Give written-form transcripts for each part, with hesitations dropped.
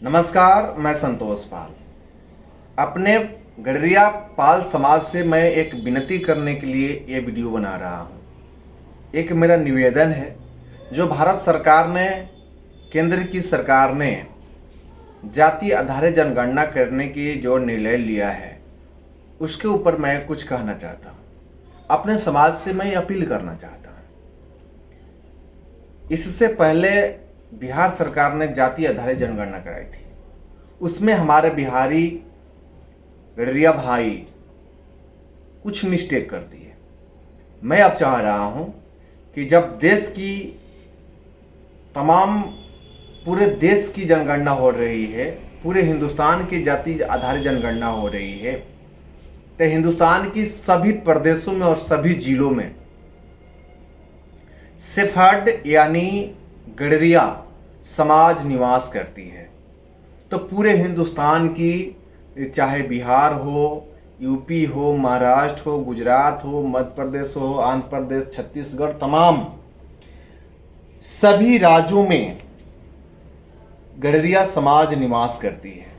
नमस्कार, मैं संतोष पाल। अपने गडरिया पाल समाज से मैं एक विनती करने के लिए ये वीडियो बना रहा हूँ। एक मेरा निवेदन है, जो भारत सरकार ने, केंद्र की सरकार ने जाति आधारित जनगणना करने की जो निर्णय लिया है, उसके ऊपर मैं कुछ कहना चाहता हूँ। अपने समाज से मैं अपील करना चाहता हूँ। इससे पहले बिहार सरकार ने जाति आधारित जनगणना कराई थी। उसमें हमारे बिहारी गडरिया भाई कुछ मिस्टेक कर दिए। मैं अब चाह रहा हूं कि जब देश की तमाम पूरे देश की जनगणना हो रही है, पूरे हिंदुस्तान की जाति आधारित जनगणना हो रही है, तो हिंदुस्तान की सभी प्रदेशों में और सभी जिलों में सेफर्ड यानी गडरिया समाज निवास करती है। तो पूरे हिंदुस्तान की, चाहे बिहार हो, यूपी हो, महाराष्ट्र हो, गुजरात हो, मध्य प्रदेश हो, आंध्र प्रदेश, छत्तीसगढ़, तमाम सभी राज्यों में गडरिया समाज निवास करती है।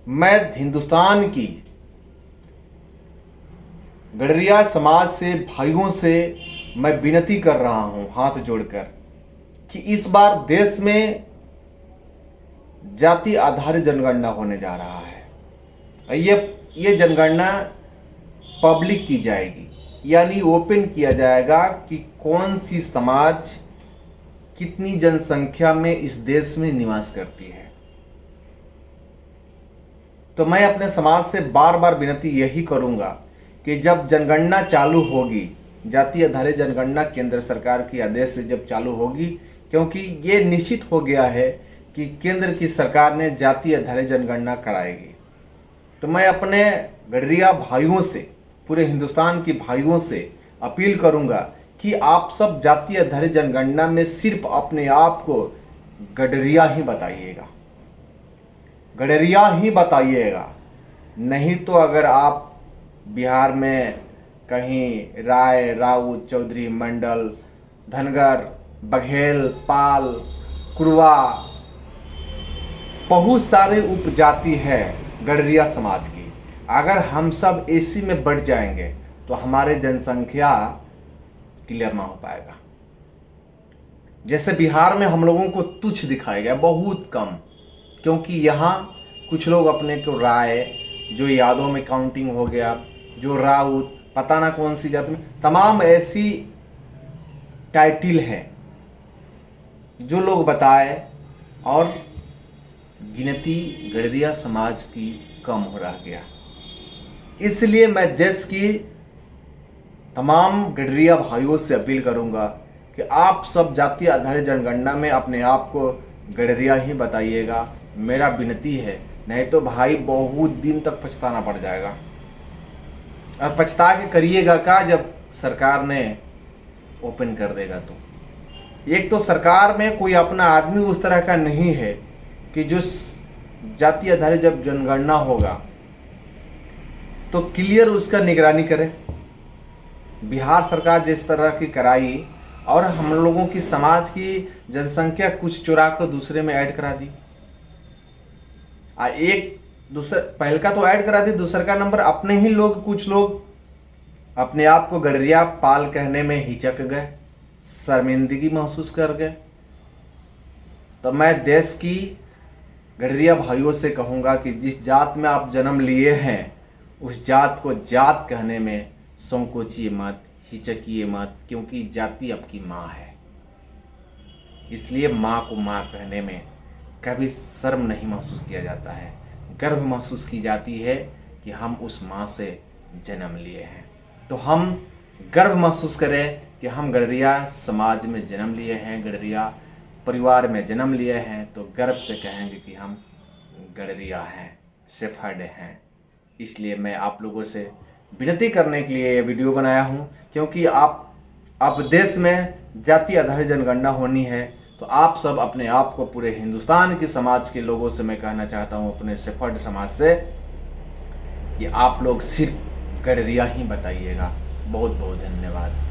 मैं हिंदुस्तान की गडरिया समाज से, भाइयों से मैं विनती कर रहा हूं हाथ जोड़कर कि इस बार देश में जाति आधारित जनगणना होने जा रहा है। ये जनगणना पब्लिक की जाएगी, यानी ओपन किया जाएगा कि कौन सी समाज कितनी जनसंख्या में इस देश में निवास करती है। तो मैं अपने समाज से बार बार विनती यही करूंगा कि जब जनगणना चालू होगी, जाति आधारित जनगणना केंद्र सरकार के आदेश से जब चालू होगी, क्योंकि ये निश्चित हो गया है कि केंद्र की सरकार ने जाति आधारित जनगणना कराएगी, तो मैं अपने गडरिया भाइयों से, पूरे हिंदुस्तान के भाइयों से अपील करूंगा कि आप सब जाति आधारित जनगणना में सिर्फ अपने आप को गडरिया ही बताइएगा, गडरिया ही बताइएगा। नहीं तो अगर आप बिहार में कहीं राय, राउत, चौधरी, मंडल, धनगर, बघेल, पाल, कुरवा, बहुत सारे उपजाति है गडरिया समाज की। अगर हम सब एसी में बढ़ जाएंगे तो हमारे जनसंख्या क्लियर ना हो पाएगा। जैसे बिहार में हम लोगों को तुच्छ दिखाया गया, बहुत कम, क्योंकि यहाँ कुछ लोग अपने को राय, जो यादों में काउंटिंग हो गया, जो राउत, पता ना कौन सी जाति में, तमाम ऐसी टाइटिल है जो लोग बताए, और गिनती गडरिया समाज की कम हो रहा गया। इसलिए मैं देश की तमाम गडरिया भाइयों से अपील करूंगा कि आप सब जाति आधारित जनगणना में अपने आप को गडरिया ही बताइएगा। मेरा विनती है, नहीं तो भाई बहुत दिन तक पछताना पड़ जाएगा। और पछता के करिएगा का, जब सरकार ने ओपन कर देगा तो। एक तो सरकार में कोई अपना आदमी उस तरह का नहीं है कि जो जाति आधारित जब जनगणना होगा तो क्लियर उसका निगरानी करे। बिहार सरकार जिस तरह की कराई, और हम लोगों की समाज की जनसंख्या कुछ चुरा कर दूसरे में ऐड करा दी। एक दूसरा पहल का तो ऐड करा दी, दूसरा का नंबर अपने ही लोग, कुछ लोग अपने आप को गडरिया पाल कहने में हिचक गए, शर्मिंदगी महसूस कर गए। तो मैं देश की गडरिया भाइयों से कहूँगा कि जिस जात में आप जन्म लिए हैं, उस जात को जात कहने में संकोचिए मत, हिचकिए मत, क्योंकि जाति आपकी माँ है। इसलिए माँ को माँ कहने में कभी शर्म नहीं महसूस किया जाता है, गर्व महसूस की जाती है कि हम उस माँ से जन्म लिए हैं। तो हम गर्व महसूस करें कि हम गडरिया समाज में जन्म लिए हैं, गडरिया परिवार में जन्म लिए हैं, तो गर्व से कहेंगे कि हम गडरिया हैं, सेफर्ड हैं। इसलिए मैं आप लोगों से विनती करने के लिए ये वीडियो बनाया हूँ, क्योंकि अब देश में जाति आधारित जनगणना होनी है, तो आप सब अपने आप को, पूरे हिंदुस्तान के समाज के लोगों से मैं कहना चाहता हूँ, अपने सेफर्ड समाज से, कि आप लोग सिर्फ गडरिया ही बताइएगा। बहुत बहुत धन्यवाद।